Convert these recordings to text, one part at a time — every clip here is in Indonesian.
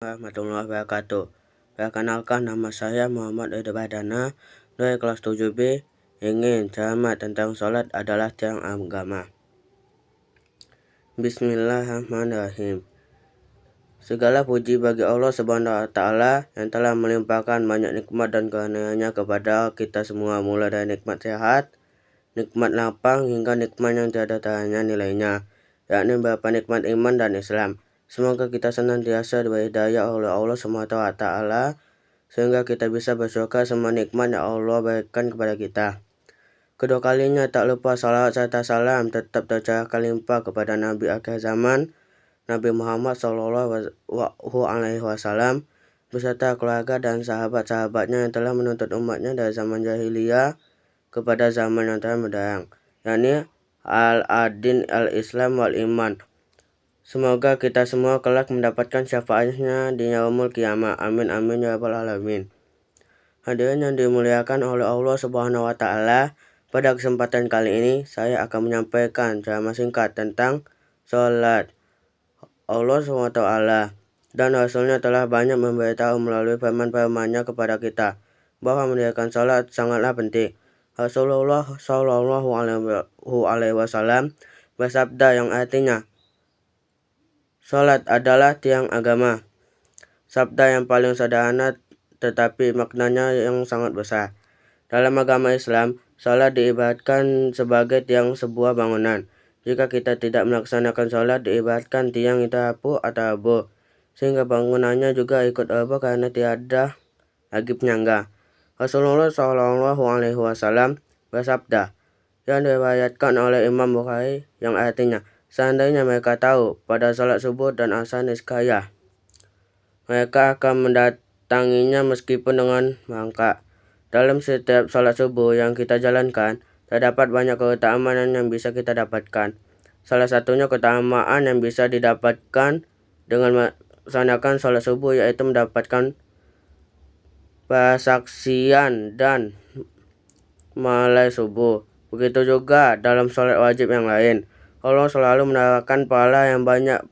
warahmatullahi wabarakatuh. Perkenalkan, nama saya Muhammad Eda Badana dari kelas 7B. Ingin ceramah tentang sholat adalah tiang agama. Bismillahirrahmanirrahim. Segala puji bagi Allah Subhanahu wa Ta'ala yang telah melimpahkan banyak nikmat dan karunia-Nya kepada kita semua, mulai dari nikmat sehat, nikmat lapang, hingga nikmat yang tiada taranya nilainya, yakni beberapa nikmat iman dan Islam. Semoga kita senantiasa diberi hidayah oleh Allah Subhanahu wa Ta'ala sehingga kita bisa bersyukur semua nikmat yang Allah berikan kepada kita. Kedua kalinya tak lupa salawat serta salam tetap tercurahkan limpah kepada Nabi akhir zaman, Nabi Muhammad SAW, beserta keluarga dan sahabat-sahabatnya yang telah menuntut umatnya dari zaman jahiliyah kepada zaman yang telah mendatang, yakni al-adin, al-islam, wal-iman. Semoga kita semua kelak mendapatkan syafaatnya di yaumul qiyamah. Amin amin ya rabbal alamin. Hadirin yang dimuliakan oleh Allah Subhanahu wa Ta'ala, pada kesempatan kali ini saya akan menyampaikan ceramah singkat tentang sholat. Allah Subhanahu wa Ta'ala dan Rasulnya telah banyak memberitahu melalui firman-firman-Nya kepada kita bahwa mendirikan sholat sangatlah penting. Rasulullah Shallallahu Alaihi Wasallam bersabda yang artinya, sholat adalah tiang agama. Sabda yang paling sederhana tetapi maknanya yang sangat besar. Dalam agama Islam, sholat diibaratkan sebagai tiang sebuah bangunan. Jika kita tidak melaksanakan sholat, diibaratkan tiang itu rapuh atau roboh, sehingga bangunannya juga ikut roboh karena tiada lagi penyangga. Rasulullah Shallallahu Alaihi Wasallam bersabda yang diriwayatkan oleh Imam Bukhari yang artinya, seandainya mereka tahu pada sholat subuh dan asar niscaya mereka akan mendatanginya meskipun dengan merangkak. Dalam setiap sholat subuh yang kita jalankan, terdapat banyak keutamaan yang bisa kita dapatkan. Salah satunya keutamaan yang bisa didapatkan dengan melaksanakan sholat subuh yaitu mendapatkan persaksian dan malai subuh. Begitu juga dalam sholat wajib yang lain. Allah selalu menawarkan pahala yang banyak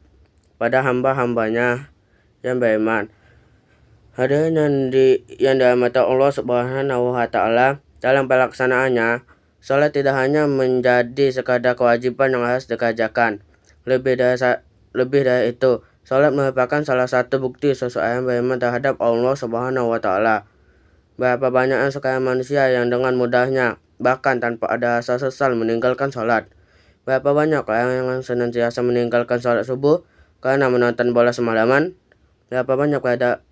pada hamba-hambanya yang beriman. Hadirin yang dirahmati Allah Subhanahu wa Ta'ala, dalam pelaksanaannya, sholat tidak hanya menjadi sekadar kewajiban yang harus dikerjakan. Lebih dari itu, sholat merupakan salah satu bukti seseorang beriman terhadap Allah Subhanahu wa Ta'ala. Berapa banyak sekarang manusia yang dengan mudahnya, bahkan tanpa ada rasa sesal, meninggalkan sholat. Berapa banyak orang yang senantiasa meninggalkan sholat subuh karena menonton bola semalaman. Berapa banyak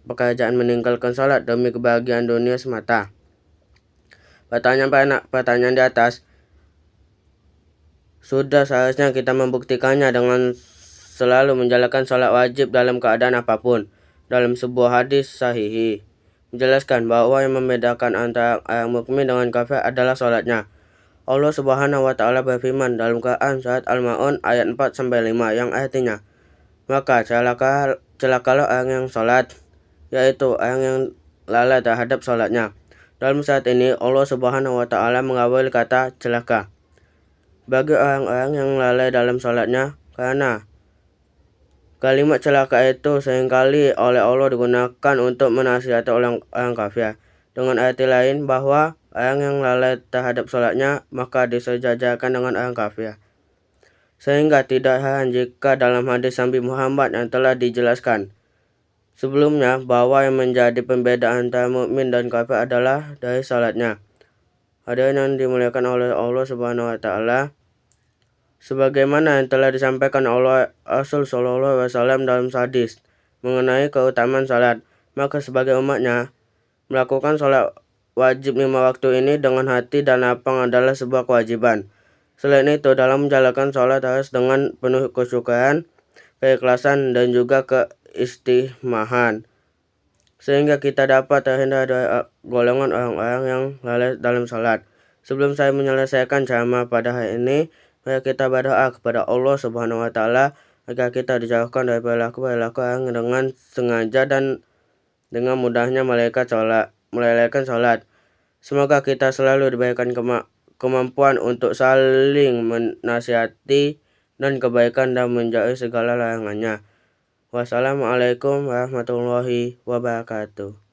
pekerjaan meninggalkan sholat demi kebahagiaan dunia semata. Pertanyaan di atas sudah seharusnya kita membuktikannya dengan selalu menjalankan sholat wajib dalam keadaan apapun. Dalam sebuah hadis sahih menjelaskan bahwa yang membedakan antara orang mukmin dengan kafir adalah sholatnya. Allah Subhanahu wa Ta'ala berfirman dalam Quran surat Al-Ma'un ayat 4-5 yang artinya, maka celakalah orang yang sholat, yaitu orang yang lalai terhadap sholatnya. Dalam saat ini Allah Subhanahu wa Ta'ala mengawali kata celaka bagi orang-orang yang lalai dalam sholatnya, karena kalimat celaka itu seringkali oleh Allah digunakan untuk menasihati orang kafir. Dengan arti lain bahwa orang yang lalai terhadap sholatnya maka disejajarkan dengan orang kafir. Sehingga tidak heran jika dalam hadis Nabi Muhammad yang telah dijelaskan sebelumnya bahwa yang menjadi pembeda antara mukmin dan kafir adalah dari salatnya. Hadirin yang dimuliakan oleh Allah Subhanahu wa Ta'ala, sebagaimana yang telah disampaikan oleh Rasul Shallallahu Alaihi Wasallam dalam hadis mengenai keutamaan salat, maka sebagai umatnya melakukan salat wajib 5 waktu ini dengan hati dan lapang adalah sebuah kewajiban. Selain itu, dalam menjalankan sholat harus dengan penuh kesyukuran, keikhlasan, dan juga keistiqomahan, sehingga kita dapat terhindar dari golongan orang-orang yang lalai dalam sholat. Sebelum saya menyelesaikan ceramah pada hari ini, mari kita berdoa kepada Allah Subhanahu wa Ta'ala agar kita dijauhkan dari perilaku-perilaku yang dengan sengaja dan dengan mudahnya melalaikan sholat. Semoga kita selalu diberikan kemampuan untuk saling menasihati dan kebaikan dan menjauhi segala larangannya. Wassalamualaikum warahmatullahi wabarakatuh.